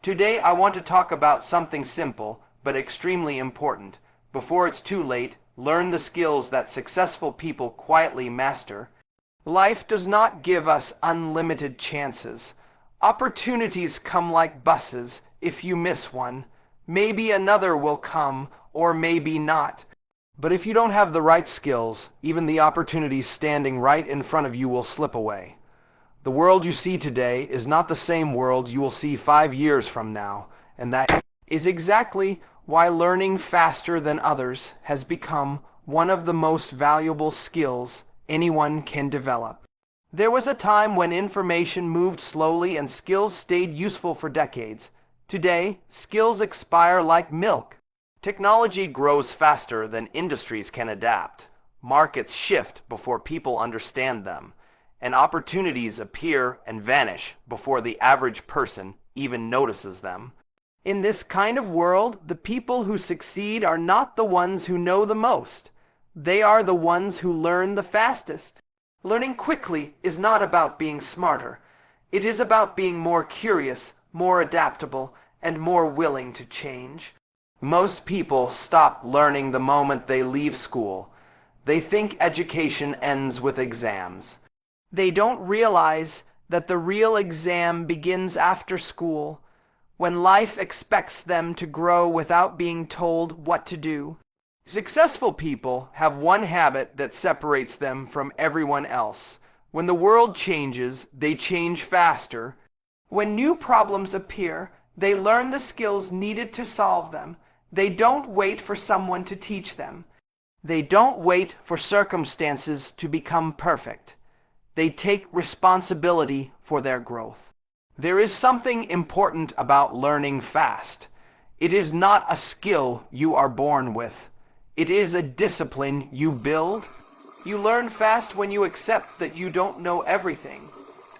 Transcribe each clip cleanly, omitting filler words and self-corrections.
Today I want to talk about something simple but extremely important. Before it's too late, learn the skills that successful people quietly master. Life does not give us unlimited chances. Opportunities come like buses. If you miss one, maybe another will come, or maybe not. But if you don't have the right skills, even the opportunities standing right in front of you will slip away. The world you see today is not the same world you will see 5 years from now, and that is exactly why learning faster than others has become one of the most valuable skills anyone can develop. There was a time when information moved slowly and skills stayed useful for decades. Today, skills expire like milk. Technology grows faster than industries can adapt. Markets shift before people understand them, and opportunities appear and vanish before the average person even notices them. In this kind of world, the people who succeed are not the ones who know the most. They are the ones who learn the fastest. Learning quickly is not about being smarter. It is about being more curious, more adaptable, and more willing to change. Most people stop learning the moment they leave school. They think education ends with exams. They don't realize that the real exam begins after school, when life expects them to grow without being told what to do. Successful people have one habit that separates them from everyone else. When the world changes, they change faster. When new problems appear, they learn the skills needed to solve them. They don't wait for someone to teach them. They don't wait for circumstances to become perfect. They take responsibility for their growth. There is something important about learning fast. It is not a skill you are born with. It is a discipline you build. You learn fast when you accept that you don't know everything.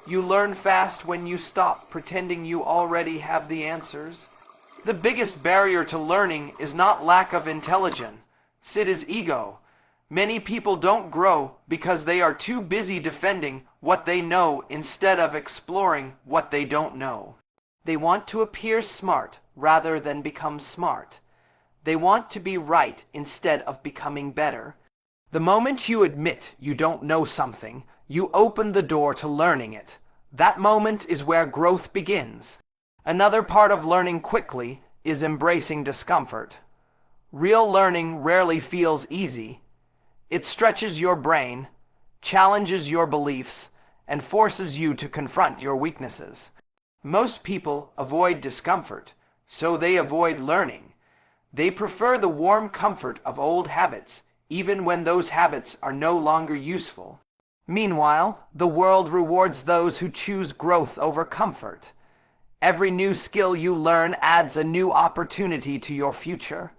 You learn fast when you stop pretending you already have the answers. The biggest barrier to learning is not lack of intelligence. It is ego. Many people don't grow because they are too busy defending what they know instead of exploring what they don't know. They want to appear smart rather than become smart. They want to be right instead of becoming better. The moment you admit you don't know something, you open the door to learning it. That moment is where growth begins. Another part of learning quickly is embracing discomfort. Real learning rarely feels easy. It stretches your brain, challenges your beliefs, and forces you to confront your weaknesses. Most people avoid discomfort, so they avoid learning. They prefer the warm comfort of old habits, even when those habits are no longer useful. Meanwhile, the world rewards those who choose growth over comfort. Every new skill you learn adds a new opportunity to your future.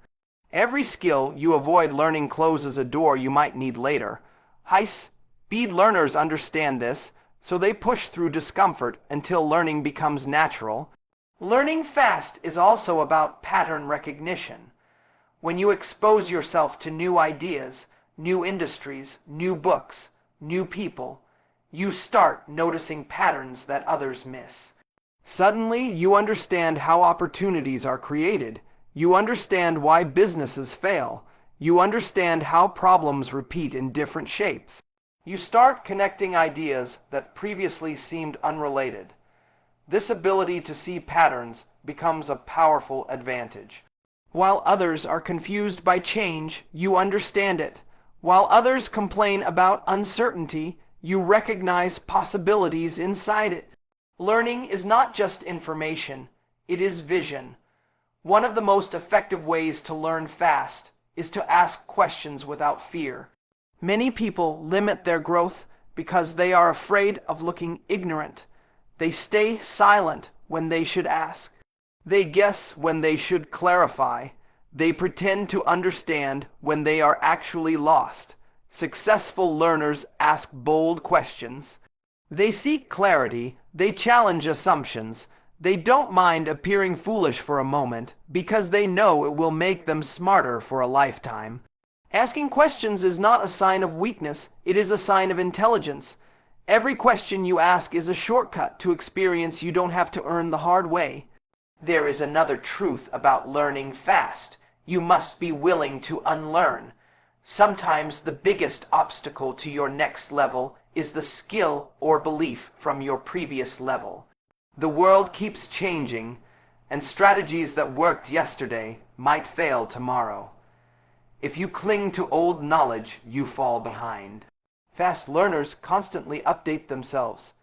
Every skill you avoid learning closes a door you might need later. High-speed learners understand this, so they push through discomfort until learning becomes natural. Learning fast is also about pattern recognition. When you expose yourself to new ideas, new industries, new books, new people, you start noticing patterns that others miss. Suddenly, you understand how opportunities are created. You understand why businesses fail. You understand how problems repeat in different shapes. You start connecting ideas that previously seemed unrelated. This ability to see patterns becomes a powerful advantage. While others are confused by change, you understand it. While others complain about uncertainty, you recognize possibilities inside it. Learning is not just information, it is vision. One of the most effective ways to learn fast is to ask questions without fear. Many people limit their growth because they are afraid of looking ignorant. They stay silent when they should ask. They guess when they should clarify. They pretend to understand when they are actually lost. Successful learners ask bold questions. They seek clarity. They challenge assumptions. They don't mind appearing foolish for a moment because they know it will make them smarter for a lifetime. Asking questions is not a sign of weakness, it is a sign of intelligence. Every question you ask is a shortcut to experience you don't have to earn the hard way. There is another truth about learning fast. You must be willing to unlearn. Sometimes the biggest obstacle to your next level is the skill or belief from your previous level. The world keeps changing, and strategies that worked yesterday might fail tomorrow. If you cling to old knowledge, you fall behind. Fast learners constantly update themselves.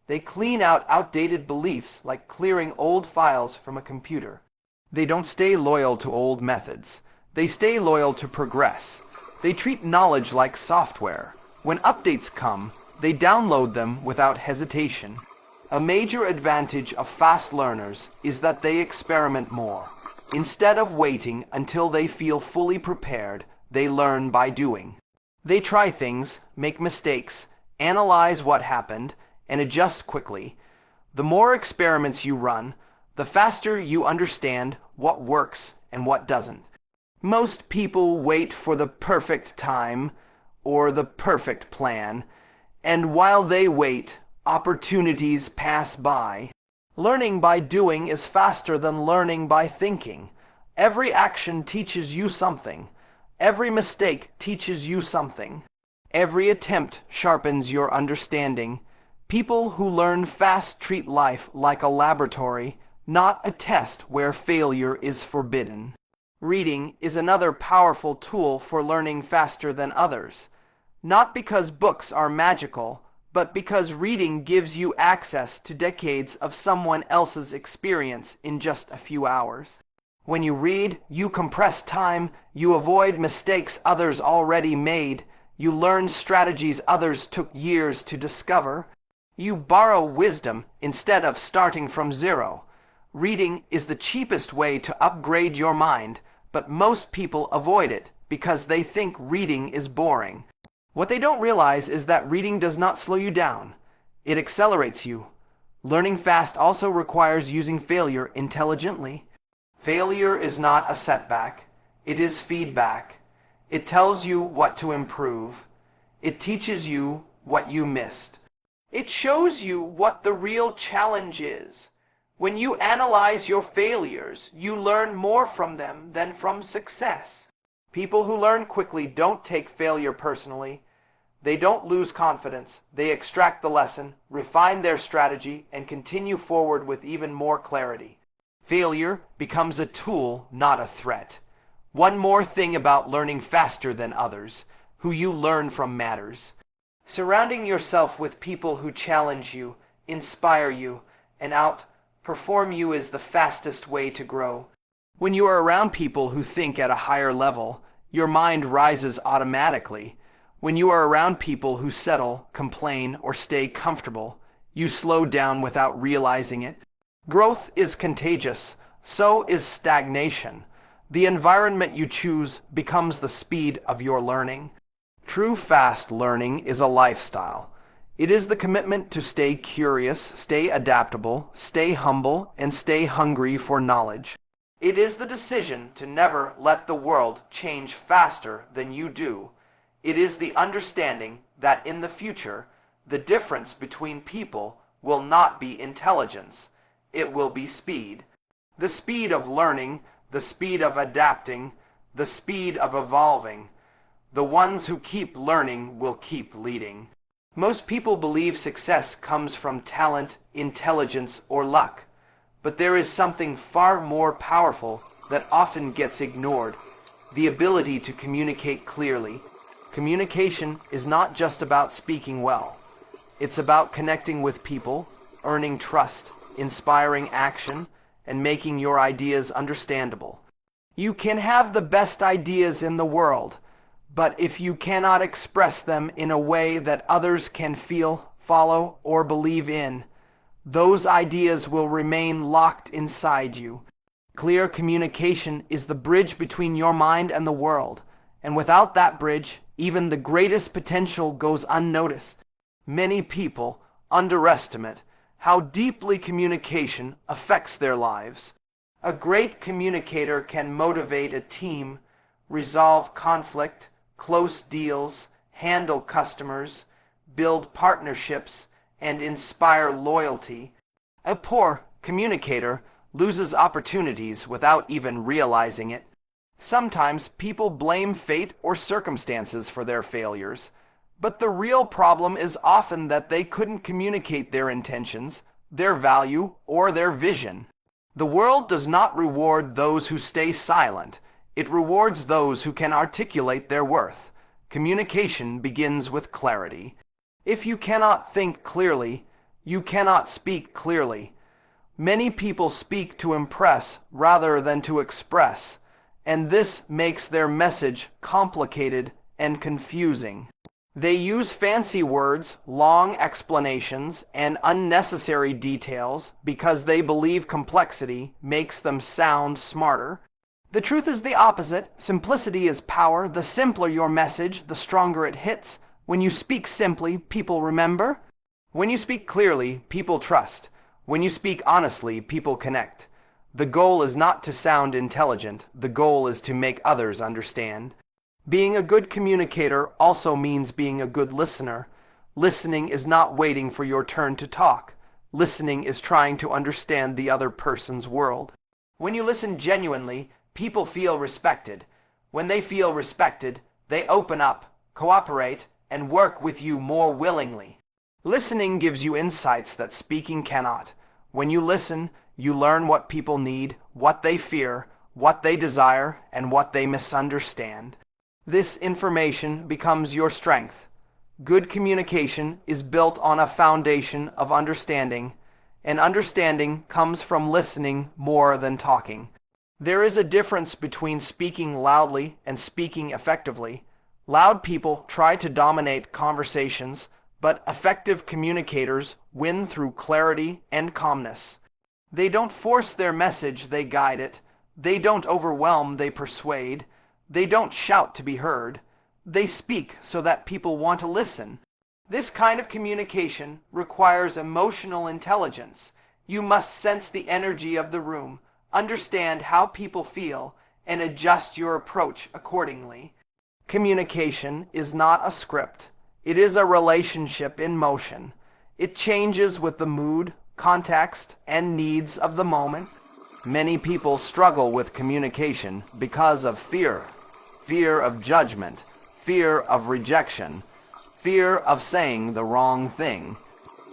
They clean out outdated beliefs like clearing old files from a computer. They don't stay loyal to old methods. They stay loyal to progress. They treat knowledge like software. When updates come, they download them without hesitation. A major advantage of fast learners is that they experiment more. Instead of waiting until they feel fully prepared, they learn by doing. They try things, make mistakes, analyze what happened, and adjust quickly. The more experiments you run, the faster you understand what works and what doesn't. Most people wait for the perfect time or the perfect plan, and while they wait, opportunities pass by. Learning by doing is faster than learning by thinking. Every action teaches you something. Every mistake teaches you something. Every attempt sharpens your understanding. People who learn fast treat life like a laboratory, not a test where failure is forbidden. Reading is another powerful tool for learning faster than others. Not because books are magical, but because reading gives you access to decades of someone else's experience in just a few hours. When you read, you compress time, you avoid mistakes others already made, you learn strategies others took years to discover. You borrow wisdom instead of starting from zero. Reading is the cheapest way to upgrade your mind, but most people avoid it because they think reading is boring. What they don't realize is that reading does not slow you down. It accelerates you. Learning fast also requires using failure intelligently. Failure is not a setback. It is feedback. It tells you what to improve. It teaches you what you missed. It shows you what the real challenge is. When you analyze your failures, you learn more from them than from success. People who learn quickly don't take failure personally. They don't lose confidence. They extract the lesson, refine their strategy, and continue forward with even more clarity. Failure becomes a tool, not a threat. One more thing about learning faster than others: who you learn from matters. Surrounding yourself with people who challenge you, inspire you, and outperform you is the fastest way to grow. When you are around people who think at a higher level, your mind rises automatically. When you are around people who settle, complain, or stay comfortable, you slow down without realizing it. Growth is contagious, so is stagnation. The environment you choose becomes the speed of your learning. True fast learning is a lifestyle. It is the commitment to stay curious, stay adaptable, stay humble, and stay hungry for knowledge. It is the decision to never let the world change faster than you do. It is the understanding that in the future, the difference between people will not be intelligence. It will be speed. The speed of learning, the speed of adapting, the speed of evolving. The ones who keep learning will keep leading. Most people believe success comes from talent, intelligence, or luck. But there is something far more powerful that often gets ignored: the ability to communicate clearly. Communication is not just about speaking well. It's about connecting with people, earning trust, inspiring action, and making your ideas understandable. You can have the best ideas in the world, but if you cannot express them in a way that others can feel, follow, or believe in, those ideas will remain locked inside you. Clear communication is the bridge between your mind and the world, and without that bridge, even the greatest potential goes unnoticed. Many people underestimate how deeply communication affects their lives. A great communicator can motivate a team, resolve conflict, close deals, handle customers, build partnerships, and inspire loyalty. A poor communicator loses opportunities without even realizing it. Sometimes people blame fate or circumstances for their failures, but the real problem is often that they couldn't communicate their intentions, their value, or their vision. The world does not reward those who stay silent. It rewards those who can articulate their worth. Communication begins with clarity. If you cannot think clearly, you cannot speak clearly. Many people speak to impress rather than to express, and this makes their message complicated and confusing. They use fancy words, long explanations, and unnecessary details because they believe complexity makes them sound smarter. The truth is the opposite. Simplicity is power. The simpler your message, the stronger it hits. When you speak simply, people remember. When you speak clearly, people trust. When you speak honestly, people connect. The goal is not to sound intelligent. The goal is to make others understand. Being a good communicator also means being a good listener. Listening is not waiting for your turn to talk. Listening is trying to understand the other person's world. When you listen genuinely, people feel respected. When they feel respected, they open up, cooperate, and work with you more willingly. Listening gives you insights that speaking cannot. When you listen, you learn what people need, what they fear, what they desire, and what they misunderstand. This information becomes your strength. Good communication is built on a foundation of understanding, and understanding comes from listening more than talking. There is a difference between speaking loudly and speaking effectively. Loud people try to dominate conversations, but effective communicators win through clarity and calmness. They don't force their message, they guide it. They don't overwhelm, they persuade. They don't shout to be heard. They speak so that people want to listen. This kind of communication requires emotional intelligence. You must sense the energy of the room, understand how people feel, and adjust your approach accordingly. Communication is not a script. It is a relationship in motion. It changes with the mood, context, and needs of the moment. Many people struggle with communication because of fear. Fear of judgment, fear of rejection, fear of saying the wrong thing.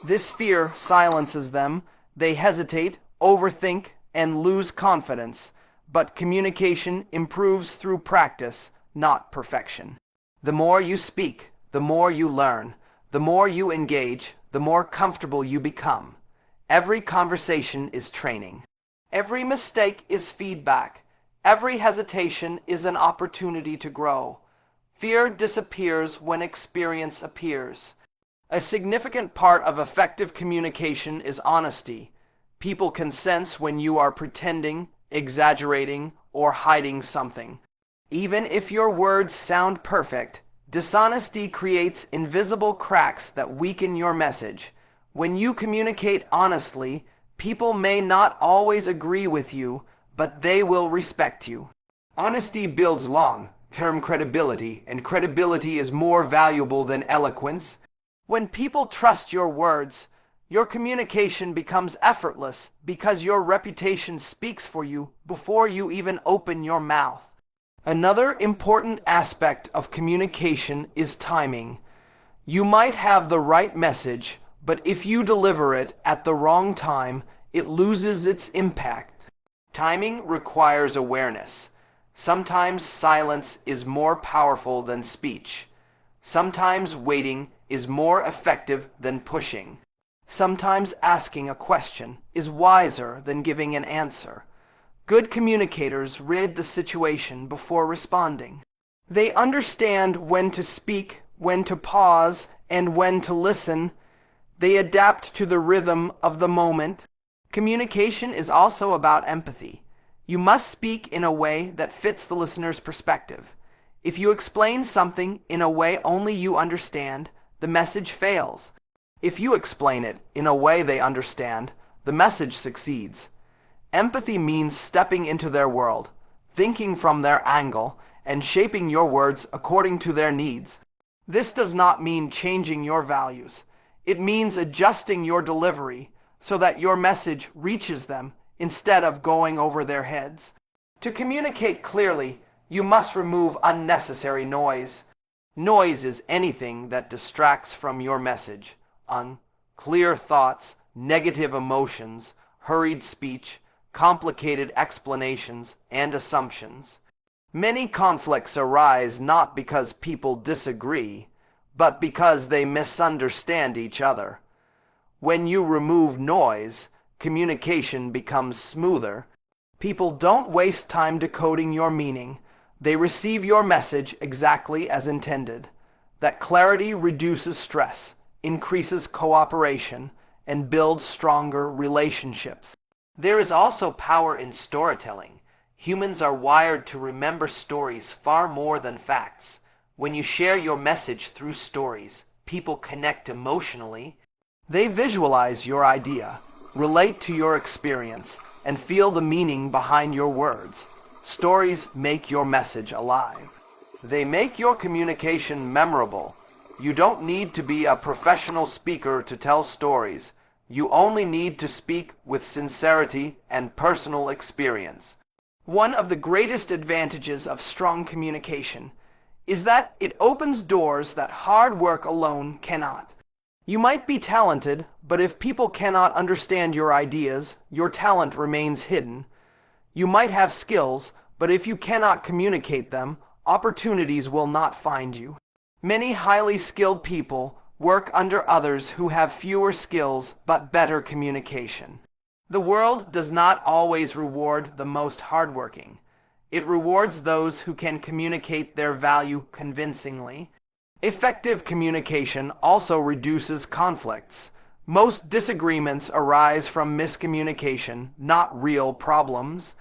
This fear silences them. They hesitate, overthink, and lose confidence. But communication improves through practice, not perfection. The more you speak, the more you learn. The more you engage, the more comfortable you become. Every conversation is training. Every mistake is feedback. Every hesitation is an opportunity to grow. Fear disappears when experience appears. A significant part of effective communication is honesty. People can sense when you are pretending, exaggerating, or hiding something. Even if your words sound perfect, dishonesty creates invisible cracks that weaken your message. When you communicate honestly, people may not always agree with you, but they will respect you. Honesty builds long-term credibility, and credibility is more valuable than eloquence. When people trust your words, your communication becomes effortless because your reputation speaks for you before you even open your mouth. Another important aspect of communication is timing. You might have the right message, but if you deliver it at the wrong time, it loses its impact. Timing requires awareness. Sometimes silence is more powerful than speech. Sometimes waiting is more effective than pushing. Sometimes asking a question is wiser than giving an answer. Good communicators read the situation before responding. They understand when to speak, when to pause, and when to listen. They adapt to the rhythm of the moment. Communication is also about empathy. You must speak in a way that fits the listener's perspective. If you explain something in a way only you understand, the message fails. If you explain it in a way they understand, the message succeeds. Empathy means stepping into their world, thinking from their angle, and shaping your words according to their needs. This does not mean changing your values. It means adjusting your delivery so that your message reaches them instead of going over their heads. To communicate clearly, you must remove unnecessary noise. Noise is anything that distracts from your message. Unclear thoughts, negative emotions, hurried speech, complicated explanations, and assumptions. Many conflicts arise not because people disagree, but because they misunderstand each other. When you remove noise, communication becomes smoother. People don't waste time decoding your meaning. They receive your message exactly as intended. That clarity reduces stress, increases cooperation, and builds stronger relationships. There is also power in storytelling. Humans are wired to remember stories far more than facts. When you share your message through stories, people connect emotionally. They visualize your idea, relate to your experience, and feel the meaning behind your words. Stories make your message alive. They make your communication memorable. You don't need to be a professional speaker to tell stories. You only need to speak with sincerity and personal experience. One of the greatest advantages of strong communication is that it opens doors that hard work alone cannot. You might be talented, but if people cannot understand your ideas, your talent remains hidden. You might have skills, but if you cannot communicate them, opportunities will not find you. Many highly skilled people work under others who have fewer skills but better communication. The world does not always reward the most hardworking. It rewards those who can communicate their value convincingly. Effective communication also reduces conflicts. Most disagreements arise from miscommunication, not real problems.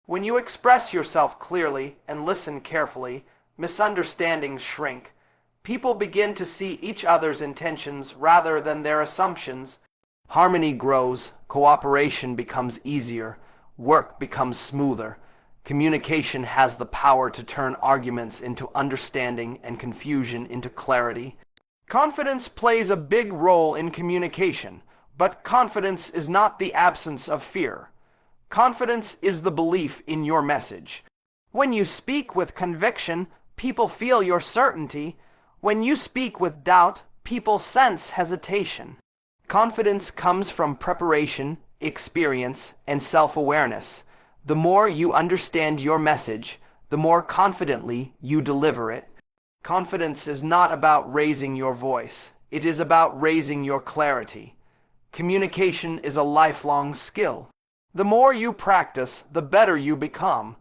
When you express yourself clearly and listen carefully, misunderstandings shrink. People begin to see each other's intentions rather than their assumptions. Harmony grows, cooperation becomes easier, work becomes smoother. Communication has the power to turn arguments into understanding and confusion into clarity. Confidence plays a big role in communication, but confidence is not the absence of fear. Confidence is the belief in your message. When you speak with conviction, people feel your certainty. When you speak with doubt, people sense hesitation. Confidence comes from preparation, experience, and self-awareness. The more you understand your message, the more confidently you deliver it. Confidence is not about raising your voice. It is about raising your clarity. Communication is a lifelong skill. The more you practice, the better you become.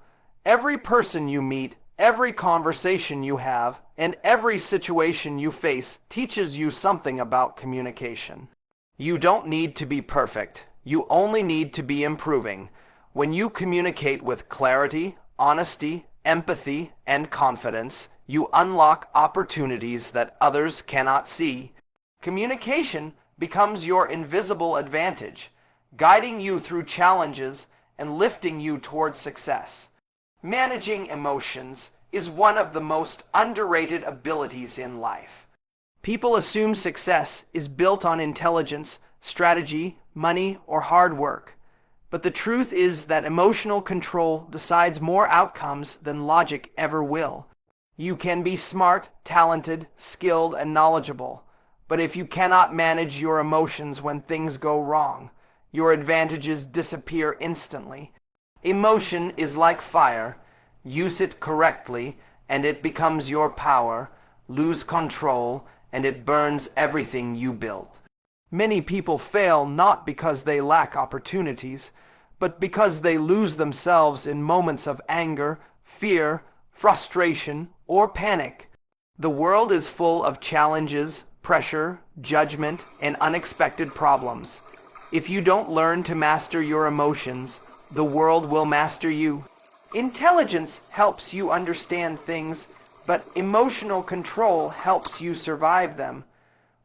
Every person you meet, every conversation you have, and every situation you face teaches you something about communication. You don't need to be perfect. You only need to be improving. When you communicate with clarity, honesty, empathy, and confidence, you unlock opportunities that others cannot see. Communication becomes your invisible advantage, guiding you through challenges and lifting you towards success. Managing emotions is one of the most underrated abilities in life. People assume success is built on intelligence, strategy, money, or hard work. But the truth is that emotional control decides more outcomes than logic ever will. You can be smart, talented, skilled, and knowledgeable, but if you cannot manage your emotions when things go wrong, your advantages disappear instantly. Emotion is like fire. Use it correctly, and it becomes your power. Lose control, and it burns everything you built. Many people fail not because they lack opportunities, but because they lose themselves in moments of anger, fear, frustration, or panic. The world is full of challenges, pressure, judgment, and unexpected problems. If you don't learn to master your emotions, the world will master you. Intelligence helps you understand things, but emotional control helps you survive them.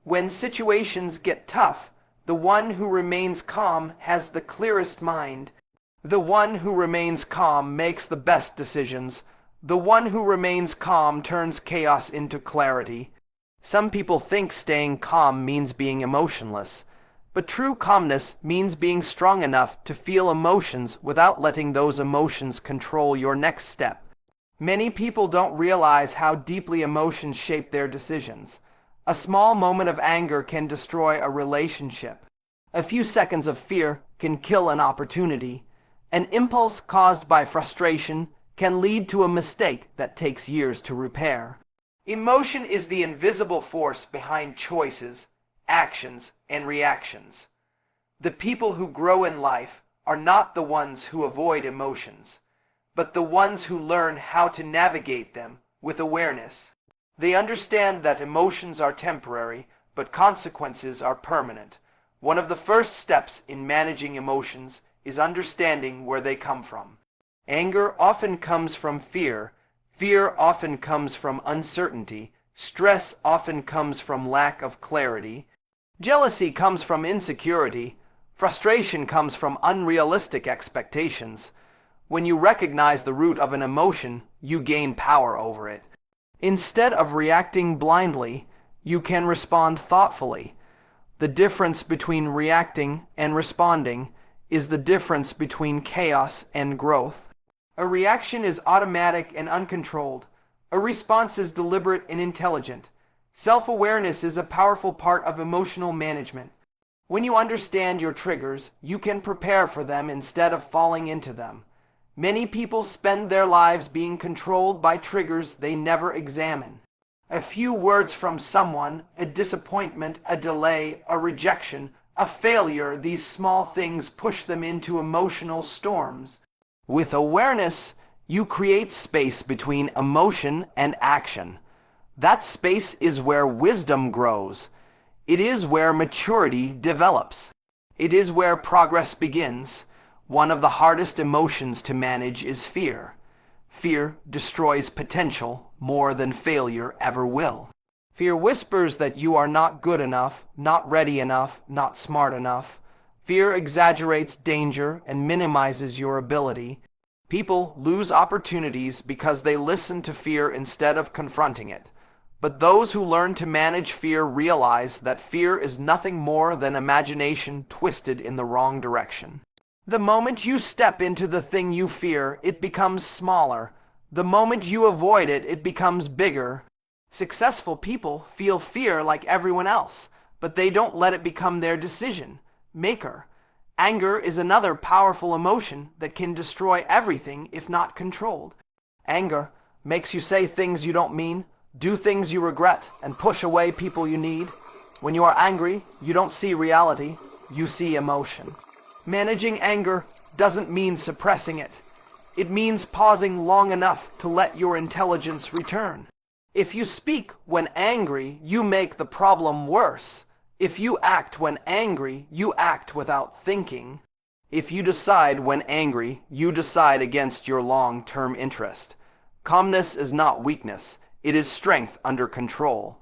When situations get tough, the one who remains calm has the clearest mind. The one who remains calm makes the best decisions. The one who remains calm turns chaos into clarity. Some people think staying calm means being emotionless. But true calmness means being strong enough to feel emotions without letting those emotions control your next step. Many people don't realize how deeply emotions shape their decisions. A small moment of anger can destroy a relationship. A few seconds of fear can kill an opportunity. An impulse caused by frustration can lead to a mistake that takes years to repair. Emotion is the invisible force behind choices, actions, and reactions. The people who grow in life are not the ones who avoid emotions, but the ones who learn how to navigate them with awareness. They understand that emotions are temporary, but consequences are permanent. One of the first steps in managing emotions is understanding where they come from. Anger often comes from fear. Fear often comes from uncertainty. Stress often comes from lack of clarity. Jealousy comes from insecurity. Frustration comes from unrealistic expectations. When you recognize the root of an emotion, you gain power over it. Instead of reacting blindly, you can respond thoughtfully. The difference between reacting and responding is the difference between chaos and growth. A reaction is automatic and uncontrolled. A response is deliberate and intelligent. Self-awareness is a powerful part of emotional management. When you understand your triggers, you can prepare for them instead of falling into them. Many people spend their lives being controlled by triggers they never examine. A few words from someone, a disappointment, a delay, a rejection, a failure, these small things push them into emotional storms. With awareness, you create space between emotion and action. That space is where wisdom grows. It is where maturity develops. It is where progress begins. One of the hardest emotions to manage is fear. Fear destroys potential more than failure ever will. Fear whispers that you are not good enough, not ready enough, not smart enough. Fear exaggerates danger and minimizes your ability. People lose opportunities because they listen to fear instead of confronting it. But those who learn to manage fear realize that fear is nothing more than imagination twisted in the wrong direction. The moment you step into the thing you fear, it becomes smaller. The moment you avoid it, it becomes bigger. Successful people feel fear like everyone else, but they don't let it become their decision maker. Anger is another powerful emotion that can destroy everything if not controlled. Anger makes you say things you don't mean, do things you regret, and push away people you need. When you are angry, you don't see reality, you see emotion. Managing anger doesn't mean suppressing it. It means pausing long enough to let your intelligence return. If you speak when angry, you make the problem worse. If you act when angry, you act without thinking. If you decide when angry, you decide against your long-term interest. Calmness is not weakness. It is strength under control.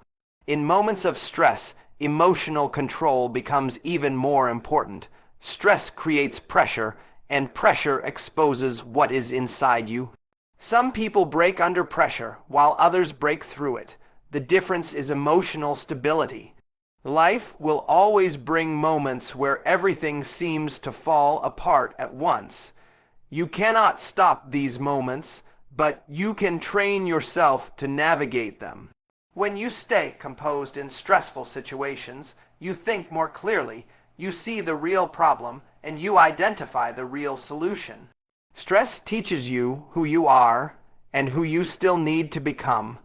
In moments of stress, emotional control becomes even more important. Stress creates pressure, and pressure exposes what is inside you. Some people break under pressure, while others break through it. The difference is emotional stability. Life will always bring moments where everything seems to fall apart at once. You cannot stop these moments, but you can train yourself to navigate them. When you stay composed in stressful situations, you think more clearly, you see the real problem, and you identify the real solution. Stress teaches you who you are and who you still need to become.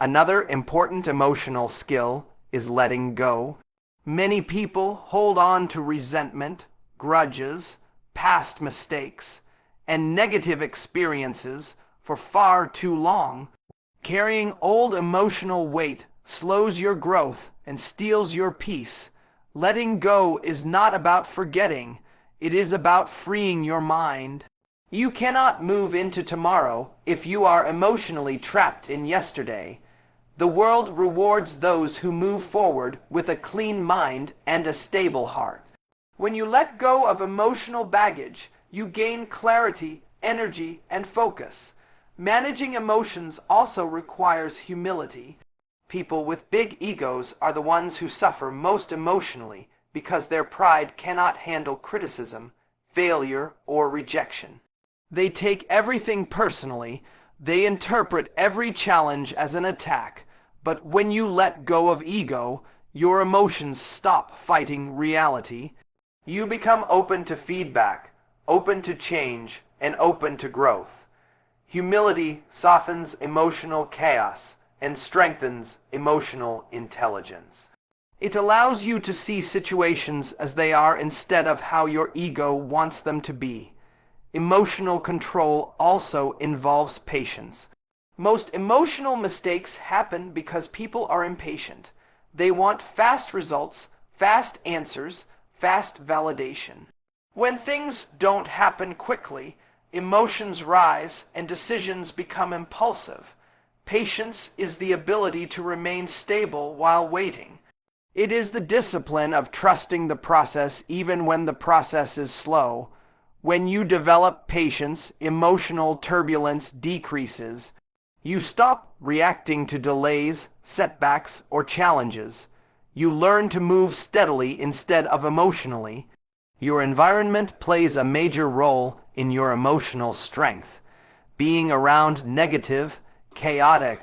Another important emotional skill is letting go. Many people hold on to resentment, grudges, past mistakes, and negative experiences for far too long. Carrying old emotional weight slows your growth and steals your peace. Letting go is not about forgetting. It is about freeing your mind. You cannot move into tomorrow if you are emotionally trapped in yesterday. The world rewards those who move forward with a clean mind and a stable heart. When you let go of emotional baggage, you gain clarity, energy, and focus. Managing emotions also requires humility. People with big egos are the ones who suffer most emotionally. because their pride cannot handle criticism, failure, or rejection. They take everything personally. They interpret every challenge as an attack. But when you let go of ego, your emotions stop fighting reality. You become open to feedback, open to change, and open to growth. Humility softens emotional chaos and strengthens emotional intelligence. It allows you to see situations as they are instead of how your ego wants them to be. Emotional control also involves patience. Most emotional mistakes happen because people are impatient. They want fast results, fast answers, fast validation. When things don't happen quickly, emotions rise and decisions become impulsive. Patience is the ability to remain stable while waiting. It is the discipline of trusting the process even when the process is slow. When you develop patience, emotional turbulence decreases. You stop reacting to delays, setbacks, or challenges. You learn to move steadily instead of emotionally. Your environment plays a major role in your emotional strength. Being around negative, chaotic,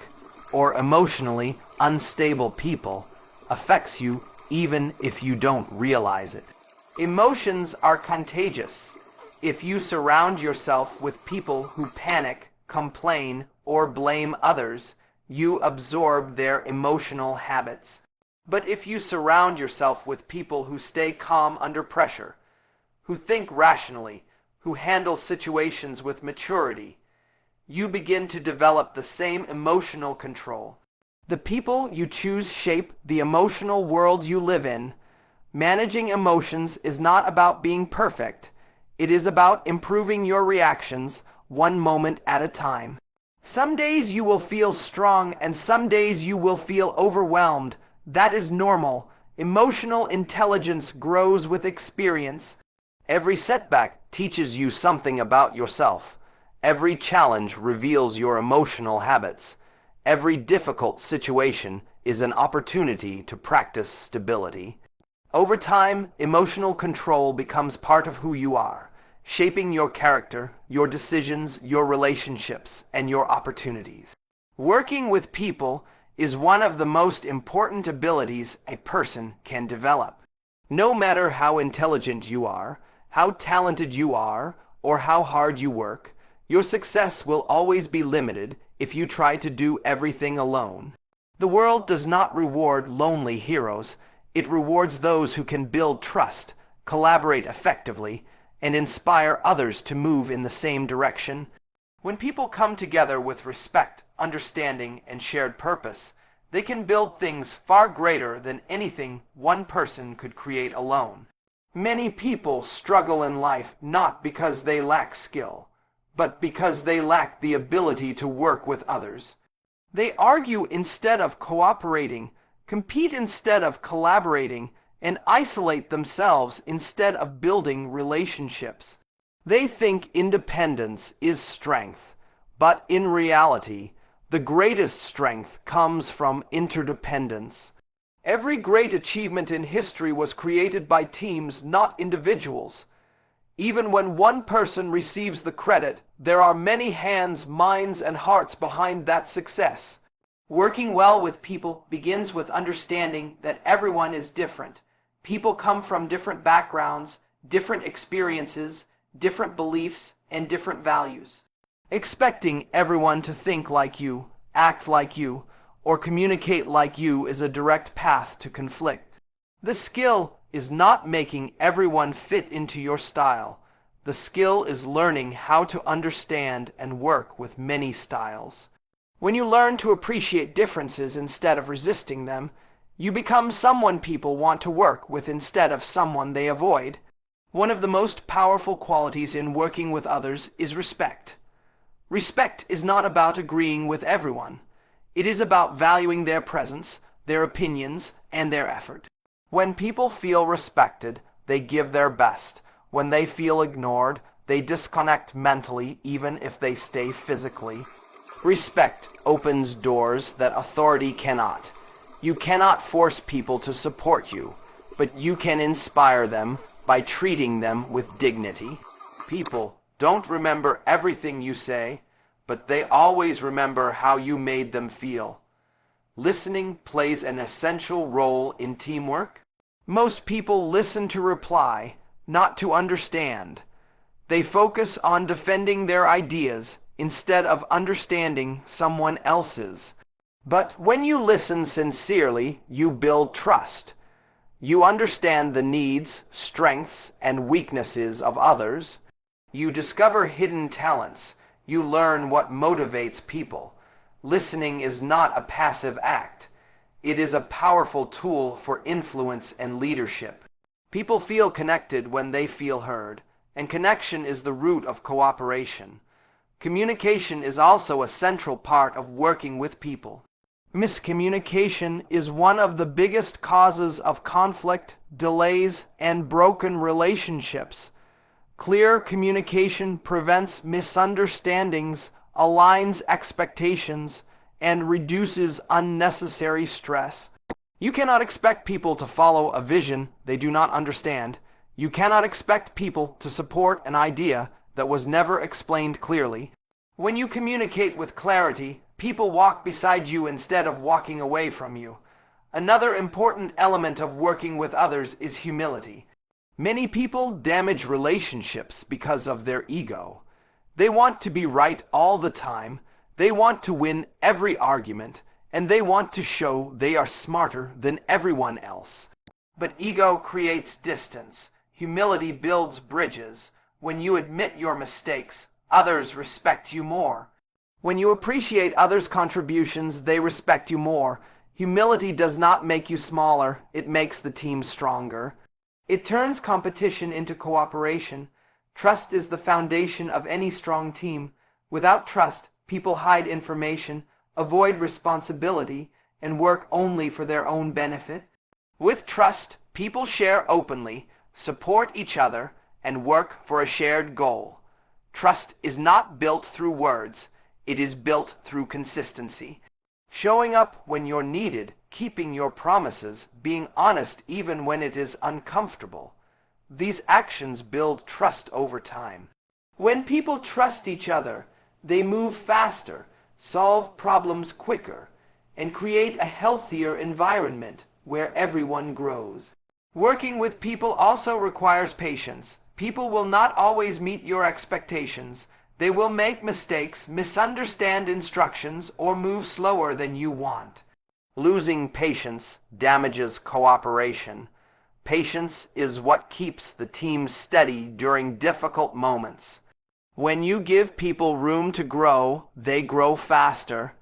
or emotionally unstable people affects you even if you don't realize it. Emotions are contagious. If you surround yourself with people who panic, complain, or blame others, you absorb their emotional habits. But if you surround yourself with people who stay calm under pressure, who think rationally, who handle situations with maturity, you begin to develop the same emotional control. The people you choose shape the emotional world you live in. Managing emotions is not about being perfect. It is about improving your reactions one moment at a time. Some days you will feel strong and some days you will feel overwhelmed. That is normal. Emotional intelligence grows with experience. Every setback teaches you something about yourself. Every challenge reveals your emotional habits. Every difficult situation is an opportunity to practice stability. Over time, emotional control becomes part of who you are, shaping your character, your decisions, your relationships, and your opportunities. Working with people is one of the most important abilities a person can develop. No matter how intelligent you are, how talented you are, or how hard you work, your success will always be limited if you try to do everything alone. The world does not reward lonely heroes. It rewards those who can build trust, collaborate effectively, and inspire others to move in the same direction. When people come together with respect, understanding, and shared purpose, they can build things far greater than anything one person could create alone. Many people struggle in life not because they lack skill, but because they lack the ability to work with others. They argue instead of cooperating, compete instead of collaborating, and isolate themselves instead of building relationships. They think independence is strength, but in reality, the greatest strength comes from interdependence. Every great achievement in history was created by teams, not individuals. Even when one person receives the credit, there are many hands, minds, and hearts behind that success. Working well with people begins with understanding that everyone is different. People come from different backgrounds, different experiences, different beliefs, and different values. Expecting everyone to think like you, act like you, or communicate like you is a direct path to conflict. The skill is not making everyone fit into your style. The skill is learning how to understand and work with many styles. When you learn to appreciate differences instead of resisting them, you become someone people want to work with instead of someone they avoid. One of the most powerful qualities in working with others is respect. Respect is not about agreeing with everyone. It is about valuing their presence, their opinions, and their effort. When people feel respected, they give their best. When they feel ignored, they disconnect mentally, even if they stay physically. Respect opens doors that authority cannot. You cannot force people to support you. but you can inspire them by treating them with dignity. People don't remember everything you say, but they always remember how you made them feel. Listening plays an essential role in teamwork. Most people listen to reply, not to understand. They focus on defending their ideas instead of understanding someone else's. But when you listen sincerely, you build trust. You understand the needs, strengths, and weaknesses of others. You discover hidden talents. You learn what motivates people. Listening is not a passive act. It is a powerful tool for influence and leadership. People feel connected when they feel heard, and connection is the root of cooperation. Communication is also a central part of working with people. Miscommunication is one of the biggest causes of conflict, delays, and broken relationships. Clear communication prevents misunderstandings, aligns expectations, and reduces unnecessary stress. You cannot expect people to follow a vision they do not understand. You cannot expect people to support an idea that was never explained clearly. When you communicate with clarity, people walk beside you instead of walking away from you. Another important element of working with others is humility. Many people damage relationships because of their ego. They want to be right all the time. They want to win every argument, and they want to show they are smarter than everyone else. But ego creates distance. Humility builds bridges. When you admit your mistakes, others respect you more. When you appreciate others' contributions, they respect you more. Humility does not make you smaller, it makes the team stronger. It turns competition into cooperation. Trust is the foundation of any strong team. Without trust, people hide information, avoid responsibility, and work only for their own benefit. With trust, people share openly, support each other, and work for a shared goal. Trust is not built through words, it is built through consistency. Showing up when you're needed, keeping your promises, being honest even when it is uncomfortable. These actions build trust over time. When people trust each other, they move faster, solve problems quicker, and create a healthier environment where everyone grows. Working with people also requires patience. People will not always meet your expectations. They will make mistakes, misunderstand instructions, or move slower than you want. Losing patience damages cooperation. Patience is what keeps the team steady during difficult moments. When you give people room to grow, they grow faster.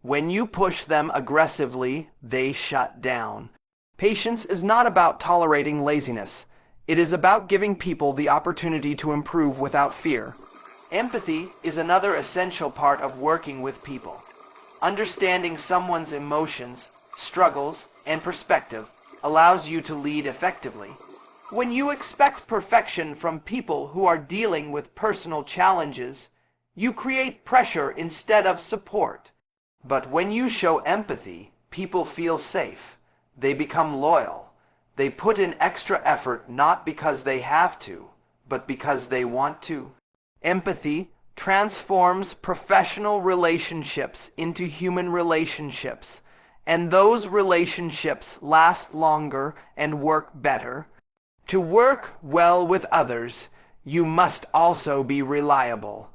When you push them aggressively, they shut down. Patience is not about tolerating laziness. It is about giving people the opportunity to improve without fear. Empathy is another essential part of working with people. Understanding someone's emotions, struggles, and perspective allows you to lead effectively. When you expect perfection from people who are dealing with personal challenges, you create pressure instead of support. But when you show empathy, people feel safe. They become loyal. They put in extra effort not because they have to, but because they want to. Empathy transforms professional relationships into human relationships, and those relationships last longer and work better. To work well with others, you must also be reliable.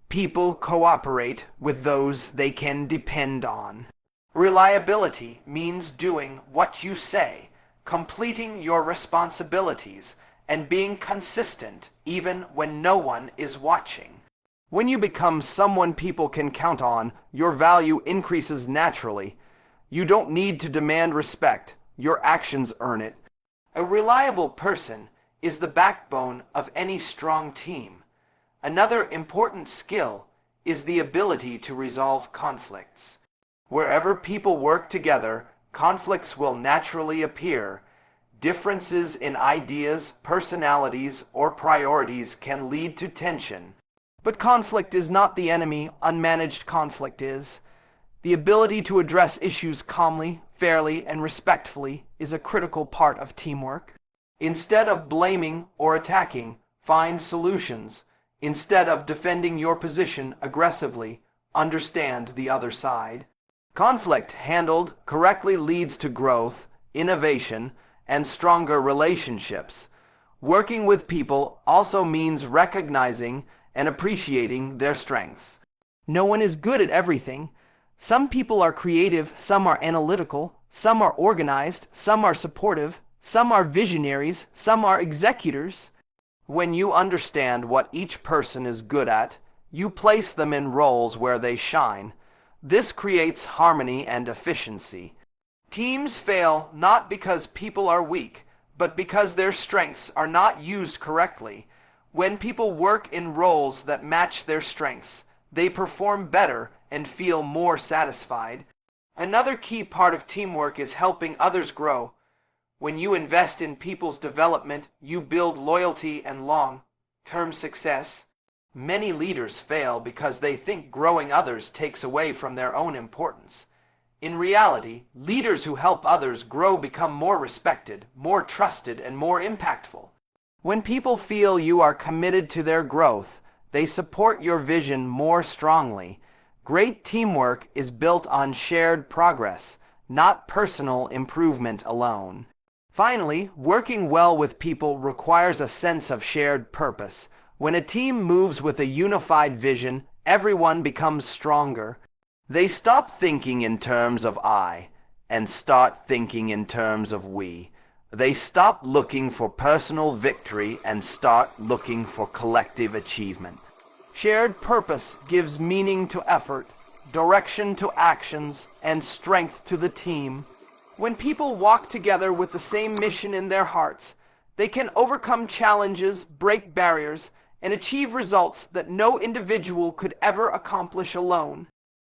People cooperate with those they can depend on. Reliability means doing what you say, completing your responsibilities, and being consistent even when no one is watching. When you become someone people can count on, your value increases naturally. You don't need to demand respect. Your actions earn it. A reliable person is the backbone of any strong team. Another important skill is the ability to resolve conflicts. Wherever people work together, conflicts will naturally appear. Differences in ideas, personalities, or priorities can lead to tension. But conflict is not the enemy, unmanaged conflict is. The ability to address issues calmly, fairly, and respectfully is a critical part of teamwork. Instead of blaming or attacking, find solutions. Instead of defending your position aggressively, understand the other side. Conflict handled correctly leads to growth, innovation, and stronger relationships. Working with people also means recognizing and appreciating their strengths. No one is good at everything. Some people are creative, some are analytical, some are organized, some are supportive, some are visionaries, some are executors. When you understand what each person is good at, you place them in roles where they shine. This creates harmony and efficiency. Teams fail not because people are weak, but because their strengths are not used correctly. When people work in roles that match their strengths, they perform better and feel more satisfied. Another key part of teamwork is helping others grow. When you invest in people's development, you build loyalty and long-term success. Many leaders fail because they think growing others takes away from their own importance. In reality, leaders who help others grow become more respected, more trusted, and more impactful. When people feel you are committed to their growth, they support your vision more strongly. Great teamwork is built on shared progress, not personal improvement alone. Finally, working well with people requires a sense of shared purpose. When a team moves with a unified vision, everyone becomes stronger. They stop thinking in terms of I and start thinking in terms of we. They stop looking for personal victory and start looking for collective achievement. Shared purpose gives meaning to effort, direction to actions, and strength to the team. When people walk together with the same mission in their hearts, they can overcome challenges, break barriers, and achieve results that no individual could ever accomplish alone.